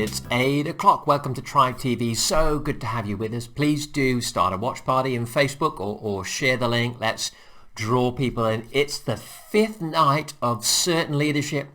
It's 8 o'clock. Welcome to Tribe TV. So good to have you with us. Please do start a watch party in Facebook or share the link. Let's draw people in. It's the fifth night of certain leadership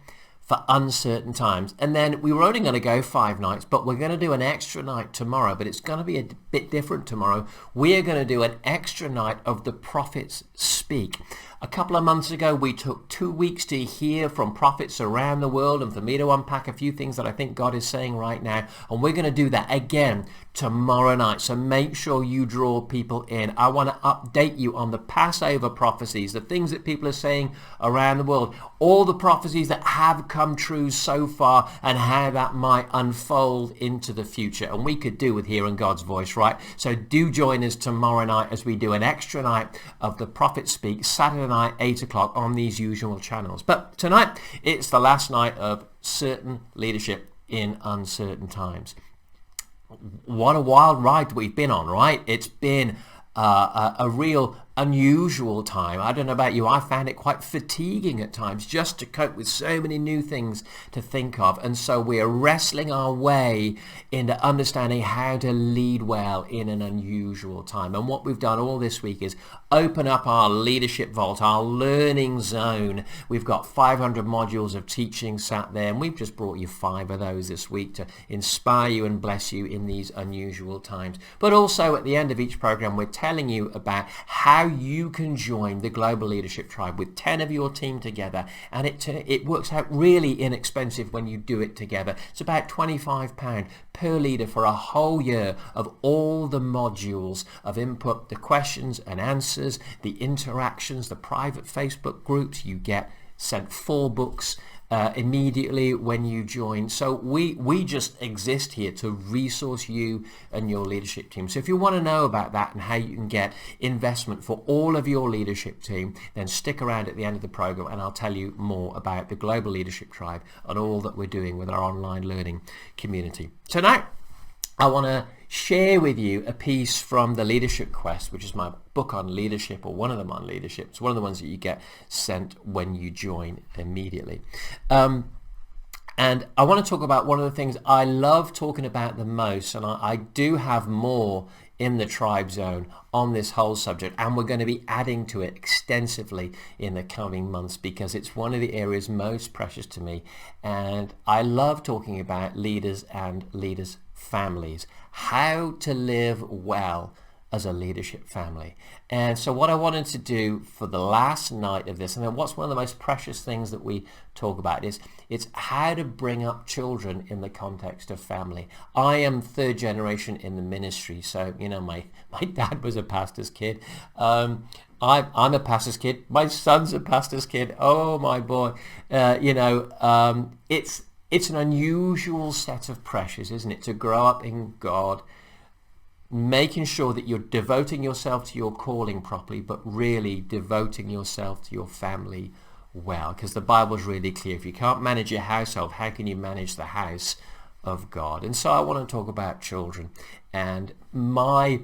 for uncertain times. And then we were only going to go 5 nights, but we're going to do an extra night tomorrow, but it's going to be a bit different tomorrow. We are going to do an extra night of the prophets speak. A couple of months ago, we took 2 weeks to hear from prophets around the world and for me to unpack a few things that I think God is saying right now. And we're going to do that again tomorrow night. So make sure you draw people in. I want to update you on the Passover prophecies, the things that people are saying around the world, all the prophecies that have come true so far and how that might unfold into the future. And we could do with hearing God's voice, right? So do join us tomorrow night as we do an extra night of the prophets speak, Saturday night, 8 o'clock on these usual channels. But tonight, it's the last night of certain leadership in uncertain times. What a wild ride we've been on, right? It's been a real unusual time. I don't know about you, I found it quite fatiguing at times just to cope with so many new things to think of. And so we're wrestling our way into understanding how to lead well in an unusual time. And what we've done all this week is open up our leadership vault, our learning zone. We've got 500 modules of teaching sat there, and we've just brought you 5 of those this week to inspire you and bless you in these unusual times. But also at the end of each program, we're telling you about how you can join the Global Leadership Tribe with 10 of your team together, and it works out really inexpensive when you do it together. It's about £25 per leader for a whole year of all the modules of input, the questions and answers, the interactions, the private Facebook groups. You get sent 4 books immediately when you join. So we just exist here to resource you and your leadership team. So if you want to know about that and how you can get investment for all of your leadership team, then stick around at the end of the program and I'll tell you more about the Global Leadership Tribe and all that we're doing with our online learning community. Tonight, I want to share with you a piece from the Leadership Quest, which is my book on leadership, or one of them on leadership. It's one of the ones that you get sent when you join immediately. And I want to talk about one of the things I love talking about the most, and I do have more in the Tribe Zone on this whole subject, and we're going to be adding to it extensively in the coming months because it's one of the areas most precious to me. And I love talking about leaders and leaders' families, how to live well as a leadership family. And so what I wanted to do for the last night of this, and then what's one of the most precious things that we talk about is it's how to bring up children in the context of family. I am 3rd generation in the ministry, so you know my dad was a pastor's kid. I'm a pastor's kid. My son's a pastor's kid. Oh my boy, it's an unusual set of pressures, isn't it, to grow up in God, making sure that you're devoting yourself to your calling properly, but really devoting yourself to your family well. Because the Bible's really clear. If you can't manage your household, how can you manage the house of God? And so I want to talk about children. And my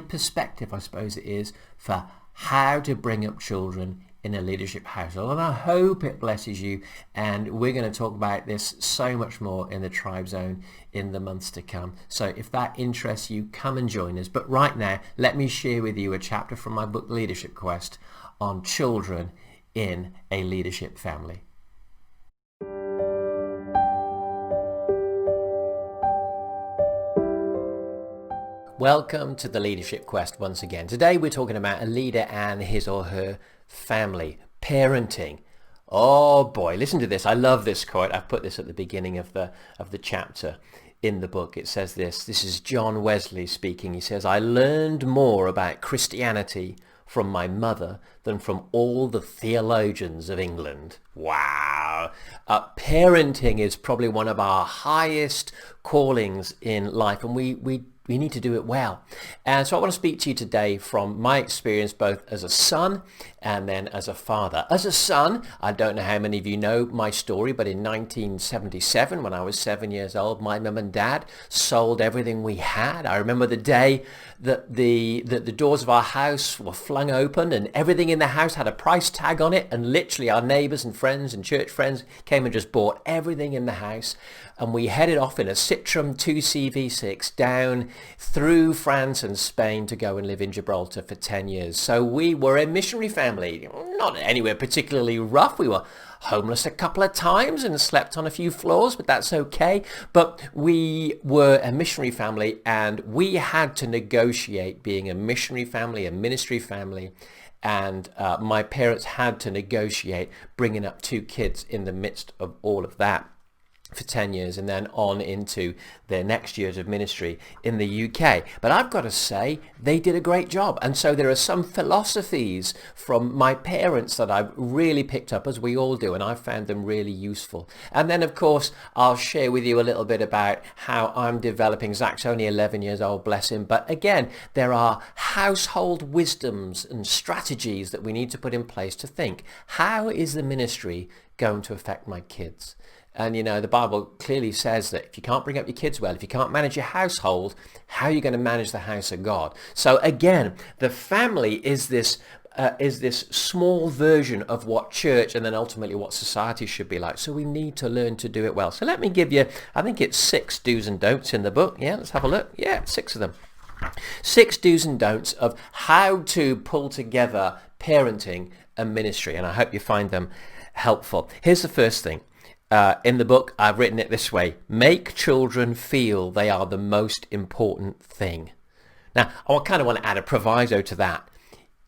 perspective, I suppose it is, for how to bring up children in a leadership household, and I hope it blesses you. And we're going to talk about this so much more in the Tribe Zone in the months to come. So if that interests you, come and join us. But right now, let me share with you a chapter from my book Leadership Quest on children in a leadership family. Welcome to the Leadership Quest once again. Today we're talking about a leader and his or her family, parenting. Oh boy, listen to this. I love this quote. I've put this at the beginning of the chapter in the book. It says this. This is John Wesley speaking. He says, "I learned more about Christianity from my mother than from all the theologians of England." Wow. Parenting is probably one of our highest callings in life, and we We need to do it well. And so I want to speak to you today from my experience both as a son and then as a father. As a son, I don't know how many of you know my story, but in 1977, when I was 7 years old, my mum and dad sold everything we had. I remember the day that the doors of our house were flung open and everything in the house had a price tag on it, and literally our neighbours and friends and church friends came and just bought everything in the house, and we headed off in a Citroen 2CV6 down through France and Spain to go and live in Gibraltar for 10 years. So we were a missionary family, not anywhere particularly rough. We were homeless a couple of times and slept on a few floors, but that's okay. But we were a missionary family, and we had to negotiate being a missionary family, a ministry family, and my parents had to negotiate bringing up 2 kids in the midst of all of that for 10 years and then on into their next years of ministry in the UK. But I've got to say, they did a great job. And so there are some philosophies from my parents that I've really picked up, as we all do, and I've found them really useful. And then, of course, I'll share with you a little bit about how I'm developing. Zach's only 11 years old, bless him. But again, there are household wisdoms and strategies that we need to put in place to think, how is the ministry going to affect my kids? And, you know, the Bible clearly says that if you can't bring up your kids well, if you can't manage your household, how are you going to manage the house of God? So again, the family is this small version of what church and then ultimately what society should be like. So we need to learn to do it well. So let me give you, I think it's 6 do's and don'ts in the book. Yeah, let's have a look. Yeah, 6 of them. 6 do's and don'ts of how to pull together parenting and ministry. And I hope you find them helpful. Here's the first thing. In the book, I've written it this way: make children feel they are the most important thing. Now, I kind of want to add a proviso to that.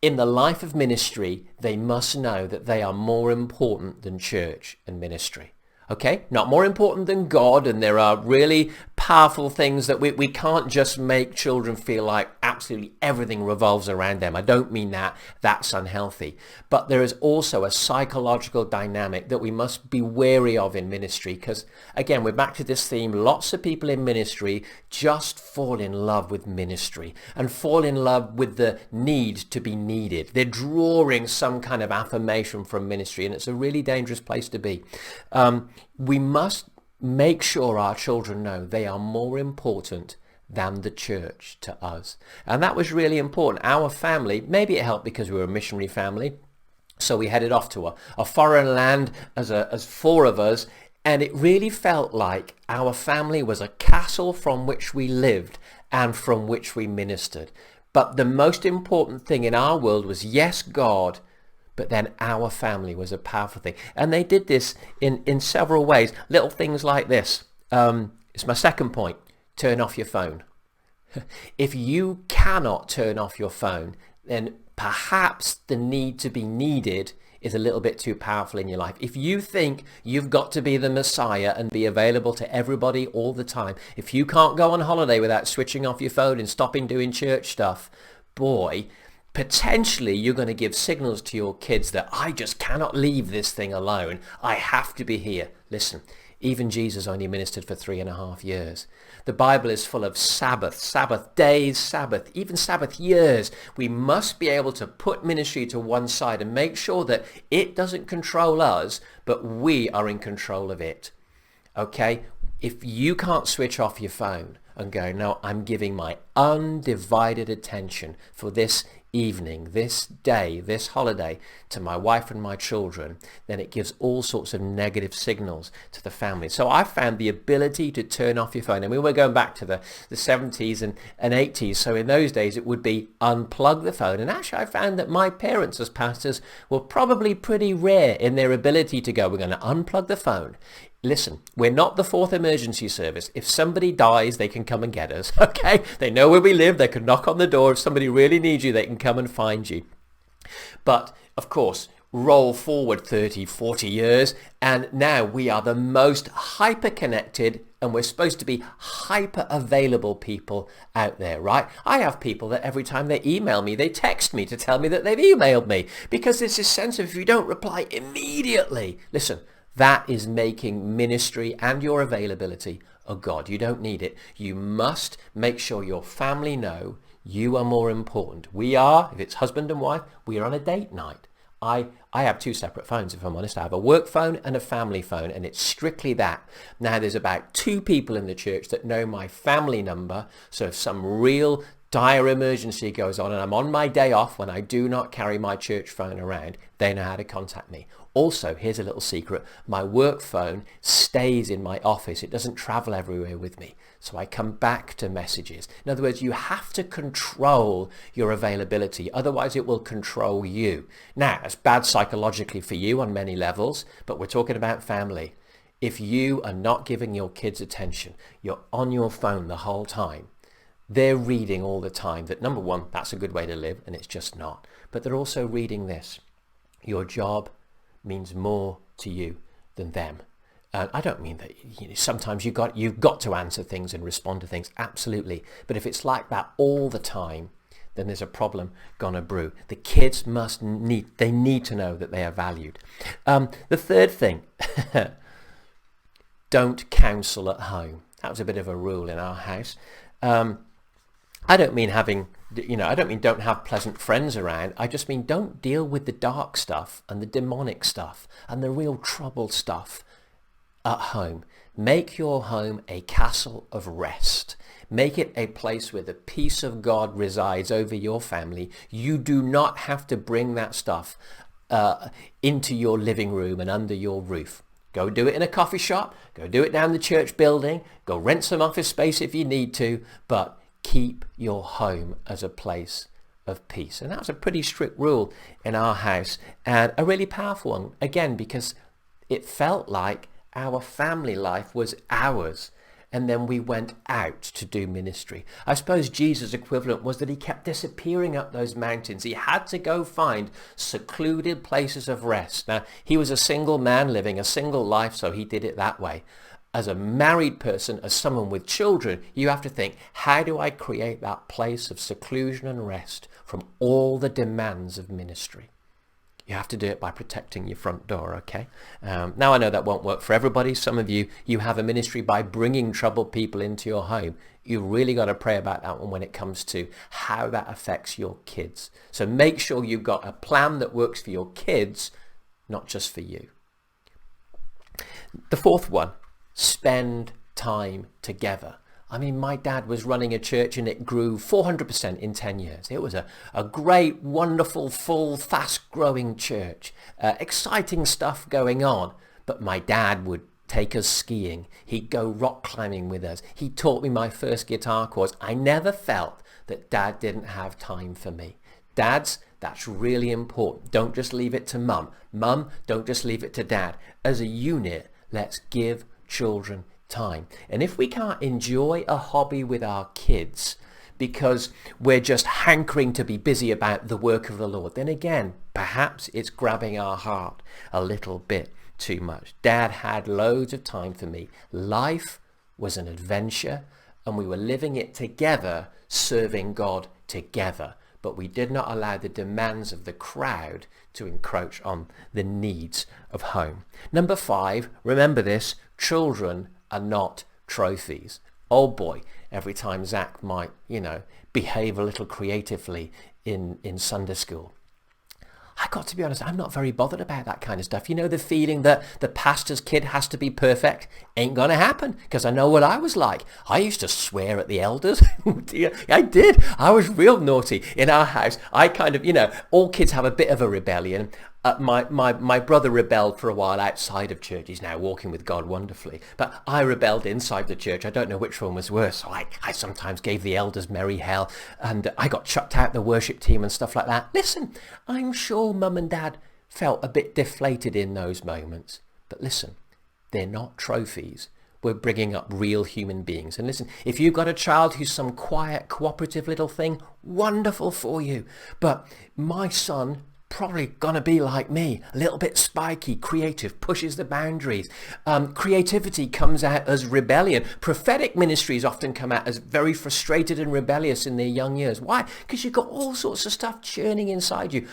In the life of ministry, they must know that they are more important than church and ministry. Okay? Not more important than God, and there are really powerful things that we can't just make children feel like absolutely everything revolves around them. I don't mean that. That's unhealthy. But there is also a psychological dynamic that we must be wary of in ministry, because, again, we're back to this theme. Lots of people in ministry just fall in love with ministry and fall in love with the need to be needed. They're drawing some kind of affirmation from ministry, and it's a really dangerous place to be. We must make sure our children know they are more important than the church to us. And that was really important. Our family, maybe it helped because we were a missionary family, so we headed off to a foreign land as 4 of us, and it really felt like our family was a castle from which we lived and from which we ministered. But the most important thing in our world was, yes, God, but then our family was a powerful thing. And they did this in several ways. Little things like this. It's my second point. Turn off your phone. If you cannot turn off your phone, then perhaps the need to be needed is a little bit too powerful in your life. If you think you've got to be the Messiah and be available to everybody all the time, if you can't go on holiday without switching off your phone and stopping doing church stuff, boy, potentially you're going to give signals to your kids that I just cannot leave this thing alone. I have to be here. Listen, even Jesus only ministered for 3.5 years. The Bible is full of Sabbath days, even Sabbath years. We must be able to put ministry to one side and make sure that it doesn't control us, but we are in control of it. Okay? If you can't switch off your phone and go, no, I'm giving my undivided attention for this evening, this day, this holiday to my wife and my children, then it gives all sorts of negative signals to the family. So I found the ability to turn off your phone, and we were going back to the 70s and 80s, so in those days it would be unplug the phone. And actually I found that my parents as pastors were probably pretty rare in their ability to go, we're going to unplug the phone. Listen, we're not the 4th emergency service. If somebody dies, they can come and get us, okay? They know where we live. They can knock on the door. If somebody really needs you, they can come and find you. But, of course, roll forward 30, 40 years, and now we are the most hyper-connected, and we're supposed to be hyper-available people out there, right? I have people that every time they email me, they text me to tell me that they've emailed me, because there's this sense of if you don't reply immediately, listen, that is making ministry and your availability of God. You don't need it. You must make sure your family know you are more important. We are, if it's husband and wife, we are on a date night. I have two separate phones, if I'm honest. I have a work phone and a family phone, and it's strictly that. Now, there's about 2 people in the church that know my family number, so if some real dire emergency goes on and I'm on my day off when I do not carry my church phone around, they know how to contact me. Also, here's a little secret. My work phone stays in my office. It doesn't travel everywhere with me. So I come back to messages. In other words, you have to control your availability. Otherwise, it will control you. Now, it's bad psychologically for you on many levels, but we're talking about family. If you are not giving your kids attention, you're on your phone the whole time, they're reading all the time that, number one, that's a good way to live, and it's just not. But they're also reading this. Your job means more to you than them. And I don't mean that sometimes you've got to answer things and respond to things, absolutely. But if it's like that all the time, then there's a problem gonna brew. The kids need to know that they are valued. The third thing, don't counsel at home. That was a bit of a rule in our house. I don't mean don't have pleasant friends around. I just mean don't deal with the dark stuff and the demonic stuff and the real troubled stuff at home. Make your home a castle of rest. Make it a place where the peace of God resides over your family. You do not have to bring that stuff into your living room and under your roof. Go do it in a coffee shop. Go do it down the church building. Go rent some office space if you need to. But keep your home as a place of peace. And that was a pretty strict rule in our house, and a really powerful one, again, because it felt like our family life was ours, and then we went out to do ministry. I suppose Jesus' equivalent was that he kept disappearing up those mountains. He had to go find secluded places of rest. Now, he was a single man living a single life, so he did it that way. As a married person, as someone with children, you have to think, how do I create that place of seclusion and rest from all the demands of ministry? You have to do it by protecting your front door, okay? Now, I know that won't work for everybody. Some of you have a ministry by bringing troubled people into your home. You really got to pray about that one when it comes to how that affects your kids. So make sure you've got a plan that works for your kids, not just for you. The fourth one, spend time together. I mean, my dad was running a church and it grew 400% in 10 years. It was a great, wonderful, full, fast-growing church. Exciting stuff going on. But my dad would take us skiing. He'd go rock climbing with us. He taught me my first guitar chords. I never felt that Dad didn't have time for me. Dads, that's really important. Don't just leave it to Mum. Mum, don't just leave it to Dad. As a unit, let's give children time. And if we can't enjoy a hobby with our kids because we're just hankering to be busy about the work of the Lord, then again, perhaps it's grabbing our heart a little bit too much. Dad had loads of time for me. Life was an adventure and we were living it together, serving God together. But we did not allow the demands of the crowd to encroach on the needs of home. Number 5, remember this, children are not trophies. Oh boy, every time Zach might, behave a little creatively in Sunday school. I got to be honest, I'm not very bothered about that kind of stuff. The feeling that the pastor's kid has to be perfect ain't going to happen, because I know what I was like. I used to swear at the elders. I did. I was real naughty in our house. I kind of, all kids have a bit of a rebellion. My brother rebelled for a while outside of church. He's now walking with God wonderfully. But I rebelled inside the church. I don't know which one was worse. So I sometimes gave the elders merry hell, and I got chucked out the worship team and stuff like that. Listen, I'm sure Mum and Dad felt a bit deflated in those moments. But listen, they're not trophies. We're bringing up real human beings. And listen, if you've got a child who's some quiet, cooperative little thing, wonderful for you. But my son probably gonna be like me, a little bit spiky, creative, pushes the boundaries. Creativity comes out as rebellion. Prophetic ministries often come out as very frustrated and rebellious in their young years. Why? Because you've got all sorts of stuff churning inside you.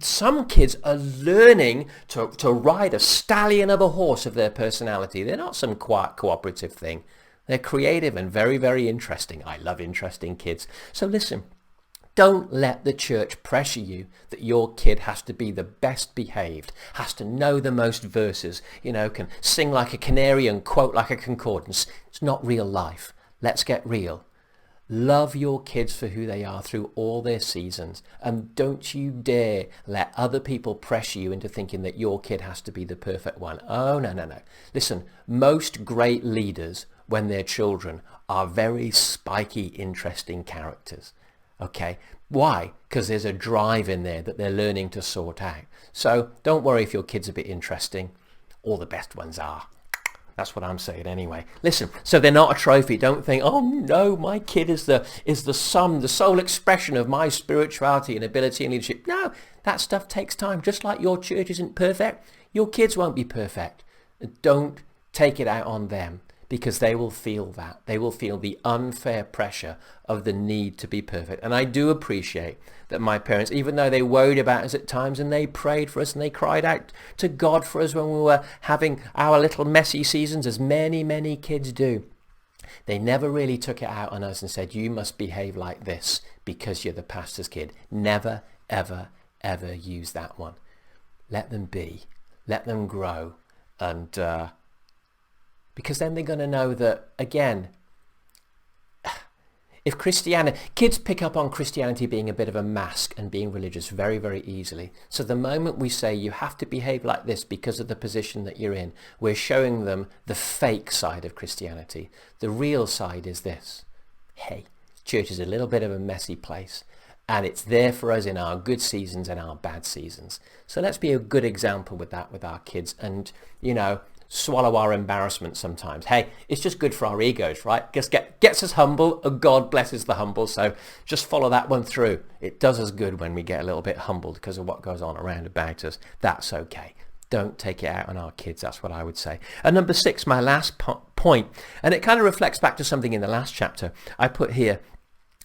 Some kids are learning to ride a stallion of a horse of their personality. They're not some quiet, cooperative thing. They're creative and very, very interesting. I love interesting kids. So listen, don't let the church pressure you that your kid has to be the best behaved, has to know the most verses, can sing like a canary and quote like a concordance. It's not real life. Let's get real. Love your kids for who they are through all their seasons. And don't you dare let other people pressure you into thinking that your kid has to be the perfect one. Oh, no, no, no. Listen, most great leaders, when they're children, are very spiky, interesting characters. Okay, why? Because there's a drive in there that they're learning to sort out. So don't worry if your kid's a bit interesting. All the best ones are. That's what I'm saying anyway. Listen, so they're not a trophy. Don't think, oh no, my kid is the sole expression of my spirituality and ability and leadership. No, that stuff takes time. Just like your church isn't perfect, your kids won't be perfect. Don't take it out on them, because they will feel that. They will feel the unfair pressure of the need to be perfect. And I do appreciate that my parents, even though they worried about us at times and they prayed for us and they cried out to God for us when we were having our little messy seasons, as many, many kids do, they never really took it out on us and said, you must behave like this because you're the pastor's kid. Never, ever, ever use that one. Let them be. Let them grow. And because then they're going to know that, again, if kids pick up on Christianity being a bit of a mask and being religious very, very easily. So the moment we say you have to behave like this because of the position that you're in, we're showing them the fake side of Christianity. The real side is this. Hey, church is a little bit of a messy place, and it's there for us in our good seasons and our bad seasons. So let's be a good example with that with our kids, and, swallow our embarrassment sometimes. Hey, it's just good for our egos, right? Just gets us humble, and God blesses the humble. So just follow that one through. It does us good when we get a little bit humbled because of what goes on around about us. That's okay. Don't take it out on our kids. That's what I would say. And number 6, my last point, and it kind of reflects back to something in the last chapter. I put here,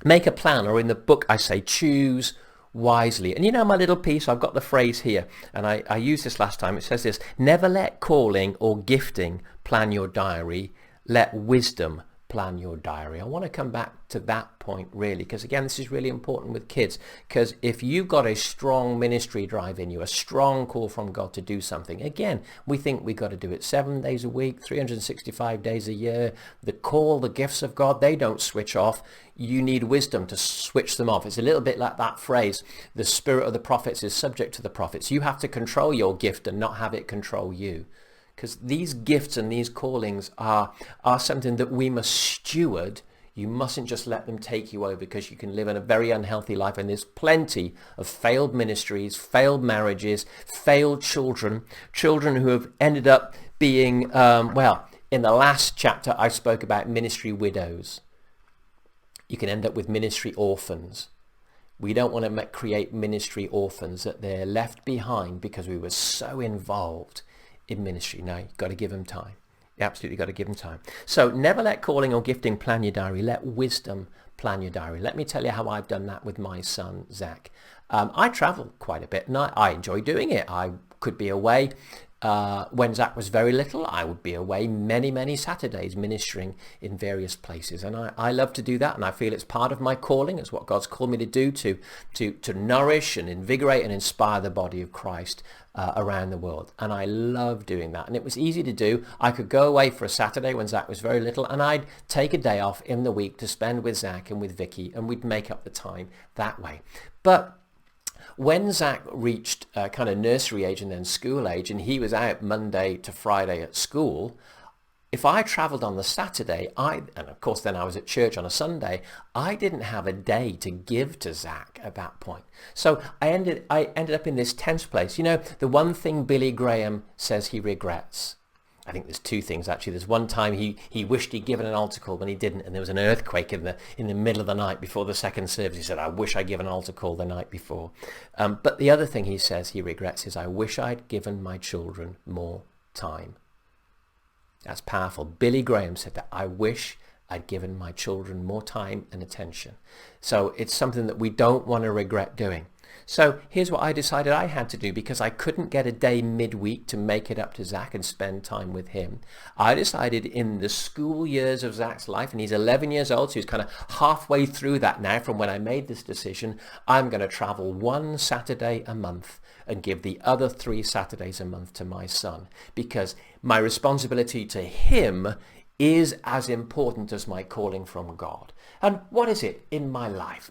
make a plan, or in the book I say, choose wisely. And my little piece, I've got the phrase here, and I used this last time. It says this: never let calling or gifting plan your diary. Let wisdom plan your diary. I want to come back to that point really, because again, this is really important with kids, because if you've got a strong ministry drive in you, a strong call from God to do something, again, we think we got to do it 7 days a week, 365 days a year. The call, the gifts of God, they don't switch off. You need wisdom to switch them off. It's a little bit like that phrase, the spirit of the prophets is subject to the prophets. You have to control your gift and not have it control you. Because these gifts and these callings are something that we must steward. You mustn't just let them take you over, because you can live in a very unhealthy life. And there's plenty of failed ministries, failed marriages, failed children who have ended up being, in the last chapter I spoke about ministry widows. You can end up with ministry orphans. We don't want to create ministry orphans that they're left behind because we were so involved in ministry. No, you've got to give them time. You absolutely got to give them time. So never let calling or gifting plan your diary. Let wisdom plan your diary. Let me tell you how I've done that with my son, Zach. I travel quite a bit, and I enjoy doing it. I could be away. When Zach was very little, I would be away many, many Saturdays ministering in various places. And I love to do that, and I feel it's part of my calling. It's what God's called me to do, to nourish and invigorate and inspire the body of Christ around the world. And I love doing that. And it was easy to do. I could go away for a Saturday when Zach was very little, and I'd take a day off in the week to spend with Zach and with Vicky, and we'd make up the time that way. But when Zach reached kind of nursery age and then school age, and he was out Monday to Friday at school, if I travelled on the Saturday, and of course then I was at church on a Sunday, I didn't have a day to give to Zach at that point. So I ended up in this tense place. The one thing Billy Graham says he regrets, I think there's 2 things actually. There's one time he wished he'd given an altar call when he didn't, and there was an earthquake in the middle of the night before the second service. He said, I wish I'd given an altar call the night before. But the other thing he says he regrets is, I wish I'd given my children more time. That's powerful. Billy Graham said that, I wish I'd given my children more time and attention. So it's something that we don't want to regret doing. So here's what I decided I had to do, because I couldn't get a day midweek to make it up to Zach and spend time with him. I decided in the school years of Zach's life, and he's 11 years old, so he's kind of halfway through that now from when I made this decision, I'm going to travel one Saturday a month and give the other 3 Saturdays a month to my son, because my responsibility to him is as important as my calling from God. And what is it in my life?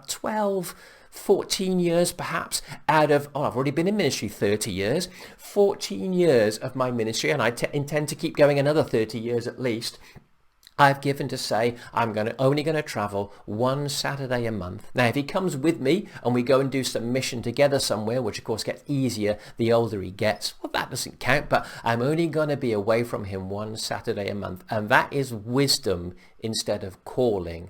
12, 14 years perhaps out of, I've already been in ministry 30 years, 14 years of my ministry, and I intend to keep going another 30 years at least. I've given to say I'm only going to travel one Saturday a month. Now, if he comes with me and we go and do some mission together somewhere, which of course gets easier the older he gets, well, that doesn't count, but I'm only going to be away from him one Saturday a month. And that is wisdom instead of planning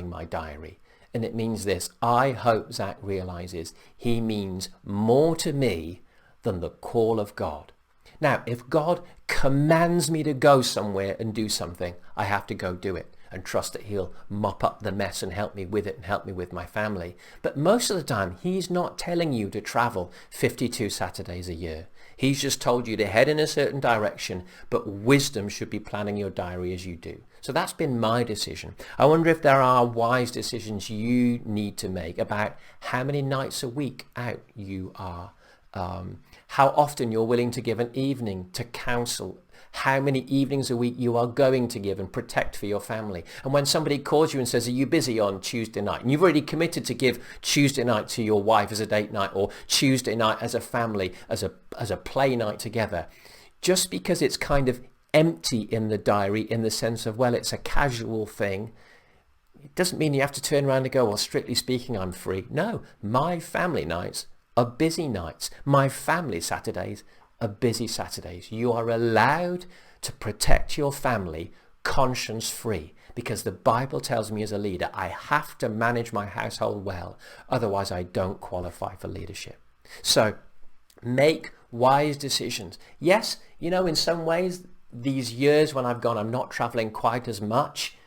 my diary. And it means this: I hope Zach realizes he means more to me than the call of God. Now, if God commands me to go somewhere and do something, I have to go do it and trust that he'll mop up the mess and help me with it and help me with my family. But most of the time, he's not telling you to travel 52 Saturdays a year. He's just told you to head in a certain direction, but wisdom should be planning your diary as you do. So that's been my decision. I wonder if there are wise decisions you need to make about how many nights a week out you are, how often you're willing to give an evening to counsel, how many evenings a week you are going to give and protect for your family. And when somebody calls you and says, are you busy on Tuesday night? And you've already committed to give Tuesday night to your wife as a date night, or Tuesday night as a family, as a play night together. Just because it's kind of empty in the diary in the sense of, well, it's a casual thing, it doesn't mean you have to turn around and go, well, strictly speaking, I'm free. No, my family nights are busy nights. My family Saturdays are busy Saturdays. You are allowed to protect your family conscience free, because the Bible tells me as a leader, I have to manage my household well. Otherwise, I don't qualify for leadership. So make wise decisions. Yes, in some ways, these years when I'm not traveling quite as much,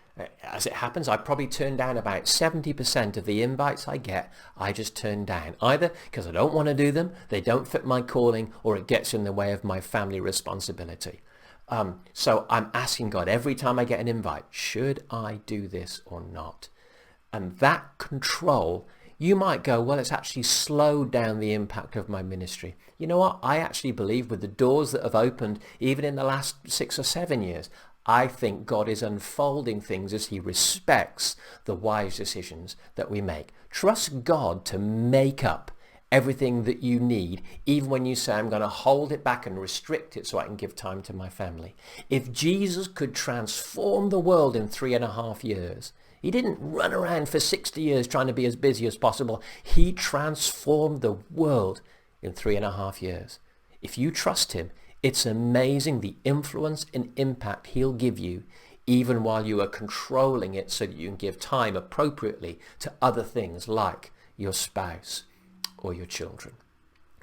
as it happens, I probably turn down about 70% of the invites I get. I just turn down, either because I don't want to do them, they don't fit my calling, or it gets in the way of my family responsibility. So I'm asking God every time I get an invite, should I do this or not? And that control, you might go, well, it's actually slowed down the impact of my ministry. You know what? I actually believe with the doors that have opened, even in the last 6 or 7 years, I think God is unfolding things as he respects the wise decisions that we make. Trust God to make up everything that you need, even when you say, I'm going to hold it back and restrict it so I can give time to my family. If Jesus could transform the world in 3.5 years, he didn't run around for 60 years trying to be as busy as possible. He transformed the world in 3.5 years. If you trust him, it's amazing the influence and impact he'll give you, even while you are controlling it so that you can give time appropriately to other things like your spouse or your children.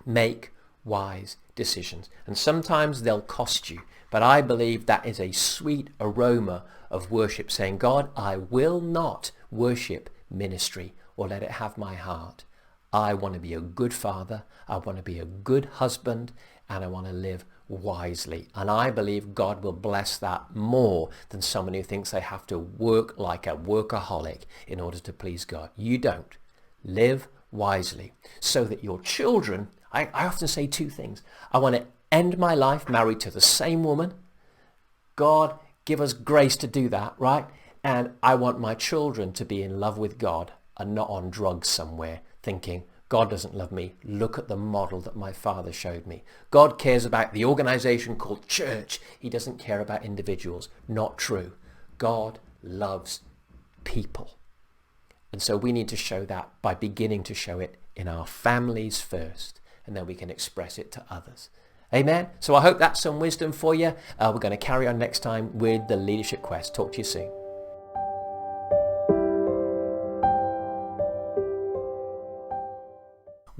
Make wise decisions. And sometimes they'll cost you, but I believe that is a sweet aroma of worship, saying, God, I will not worship ministry or let it have my heart. I want to be a good father, I want to be a good husband, and I want to live wisely. And I believe God will bless that more than someone who thinks they have to work like a workaholic in order to please God. You don't. Live wisely so that your children, I often say 2 things. I want to end my life married to the same woman. God, give us grace to do that, right? And I want my children to be in love with God and not on drugs somewhere thinking, God doesn't love me. Look at the model that my father showed me. God cares about the organization called church. He doesn't care about individuals. Not true. God loves people. And so we need to show that by beginning to show it in our families first, and then we can express it to others. Amen. So I hope that's some wisdom for you. We're going to carry on next time with the Leadership Quest. Talk to you soon.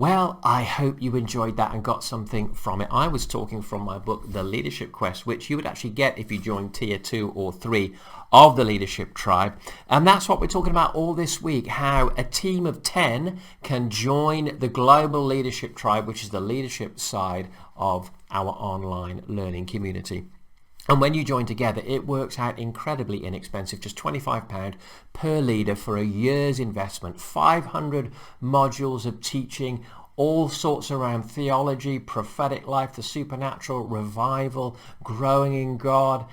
Well, I hope you enjoyed that and got something from it. I was talking from my book, The Leadership Quest, which you would actually get if you joined tier 2 or 3 of the Leadership Tribe. And that's what we're talking about all this week, how a team of 10 can join the Global Leadership Tribe, which is the leadership side of our online learning community. And when you join together, it works out incredibly inexpensive, just £25 per leader for a year's investment, 500 modules of teaching, all sorts around theology, prophetic life, the supernatural, revival, growing in God,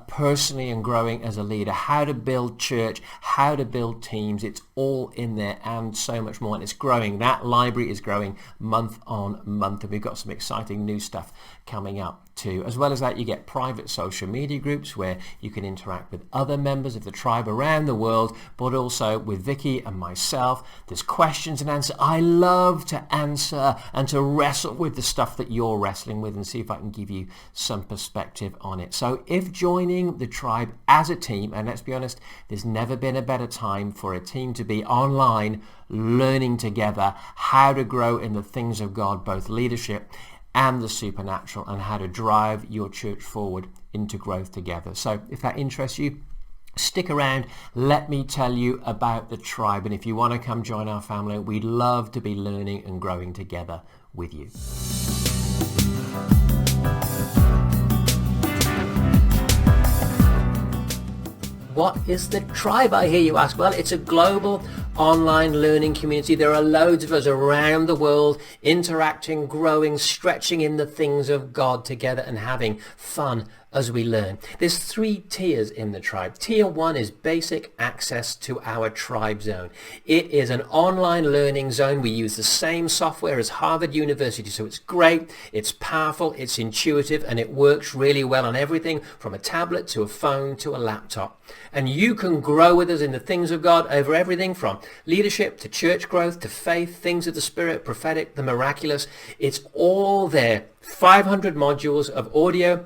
personally and growing as a leader, how to build church, how to build teams. It's all in there and so much more. And it's growing. That library is growing month on month. And we've got some exciting new stuff coming up too. As well as that, you get private social media groups where you can interact with other members of the tribe around the world, but also with Vicky and myself. There's questions and answers. I love to answer and to wrestle with the stuff that you're wrestling with and see if I can give you some perspective on it. So if joining the tribe as a team, and let's be honest, there's never been a better time for a team to be online learning together how to grow in the things of God, both leadership and the supernatural, and how to drive your church forward into growth together. So if that interests you, stick around. Let me tell you about the tribe. And if you want to come join our family, we'd love to be learning and growing together with you. What is the tribe, I hear you ask? Well, it's a global online learning community. There are loads of us around the world interacting, growing, stretching in the things of God together and having fun as we learn. There's 3 tiers in the tribe. Tier 1 is basic access to our tribe zone. It is an online learning zone. We use the same software as Harvard University, so it's great, it's powerful, it's intuitive, and it works really well on everything from a tablet to a phone to a laptop. And you can grow with us in the things of God over everything from leadership to church growth to faith, things of the Spirit, prophetic, the miraculous. It's all there. 500 modules of audio,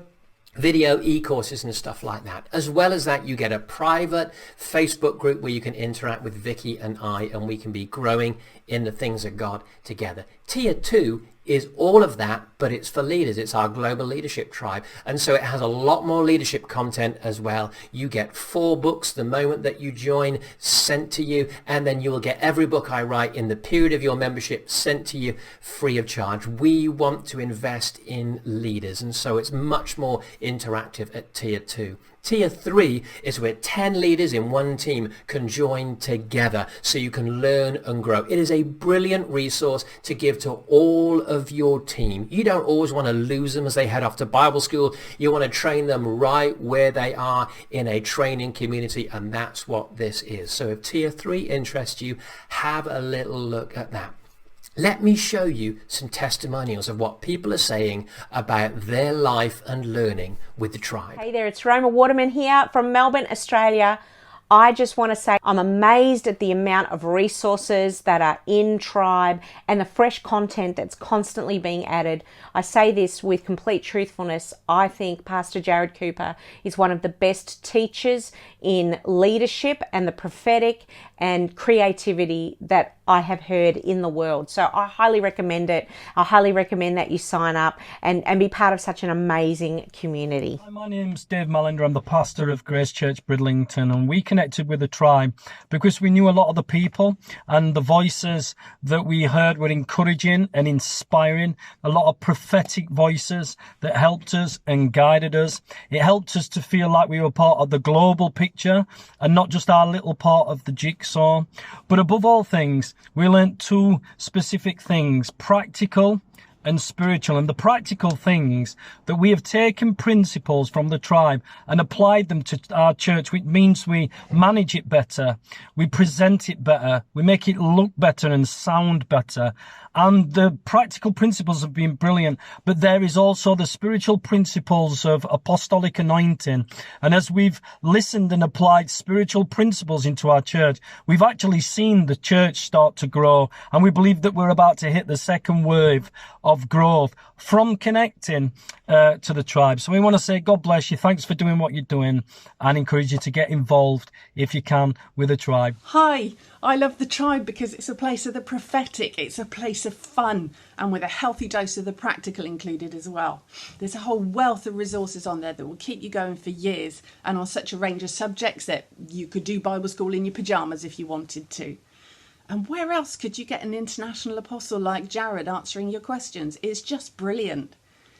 video, e-courses and stuff like that. As well as that, you get a private Facebook group where you can interact with Vicky and I, and we can be growing in the things of God together. Tier 2 is all of that, but it's for leaders. It's our global leadership tribe. And so it has a lot more leadership content as well. You get 4 books the moment that you join sent to you, and then you will get every book I write in the period of your membership sent to you free of charge. We want to invest in leaders, and so it's much more interactive at tier 2. Tier 3 is where 10 leaders in one team can join together so you can learn and grow. It is a brilliant resource to give to all of your team. You don't always want to lose them as they head off to Bible school. You want to train them right where they are in a training community, and that's what this is. So if Tier 3 interests you, have a little look at that. Let me show you some testimonials of what people are saying about their life and learning with the tribe. Hey there, it's Roma Waterman here from Melbourne, Australia. I just want to say I'm amazed at the amount of resources that are in Tribe and the fresh content that's constantly being added. I say this with complete truthfulness. I think Pastor Jarrod Cooper is one of the best teachers in leadership and the prophetic and creativity that I have heard in the world. So I highly recommend it. I highly recommend that you sign up and be part of such an amazing community. Hi, my name's Dave Mallender. I'm the pastor of Grace Church Bridlington, and we connected with the tribe because we knew a lot of the people and the voices that we heard were encouraging and inspiring, a lot of prophetic voices that helped us and guided us. It helped us to feel like we were part of the global picture and not just our little part of the jigsaw. But above all things, we learned 2 specific things: practical and spiritual. And the practical things, that we have taken principles from the tribe and applied them to our church, which means we manage it better, we present it better, we make it look better and sound better. And the practical principles have been brilliant, but there is also the spiritual principles of apostolic anointing. And as we've listened and applied spiritual principles into our church, we've actually seen the church start to grow. And we believe that we're about to hit the second wave of of growth from connecting to the tribe. So we want to say God bless you. Thanks for doing what you're doing, and encourage you to get involved if you can with the tribe. Hi, I love the tribe because it's a place of the prophetic. It's a place of fun, and with a healthy dose of the practical included as well. There's a whole wealth of resources on there that will keep you going for years, and on such a range of subjects that you could do Bible school in your pyjamas if you wanted to. And where else could you get an international apostle like Jarrod answering your questions? It's just brilliant.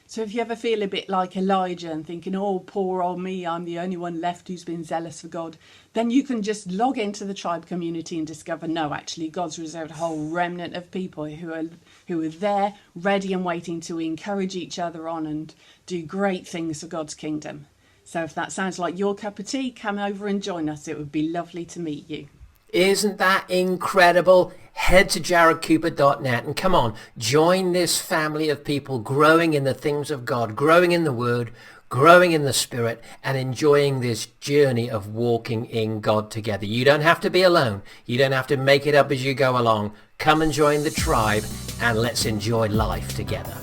So if you ever feel a bit like Elijah and thinking, oh, poor old me, I'm the only one left who's been zealous for God, then you can just log into the tribe community and discover, no, actually, God's reserved a whole remnant of people who are there, ready and waiting to encourage each other on and do great things for God's kingdom. So if that sounds like your cup of tea, come over and join us. It would be lovely to meet you. Isn't that incredible? Head to jarrodcooper.net and come on, join this family of people growing in the things of God, growing in the Word, growing in the Spirit, and enjoying this journey of walking in God together. You don't have to be alone. You don't have to make it up as you go along. Come and join the tribe, and let's enjoy life together.